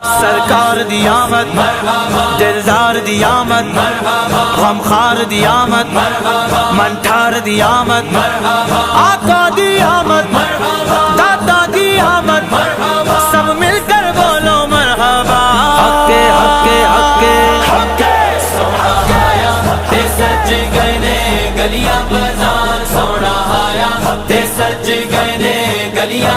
सरकार दी आमद, दिलदार दी आमद, गमखार दी आमद, मनठार दी आमद, आका दी आमद, दाता दी आमद, सब मिलकर बोलो मरहबा। हक्के हक्के हक्के हक्के सोना आया, ते सज गए ने गलियां बाजार, सोना आया ते सज गए ने गलियां।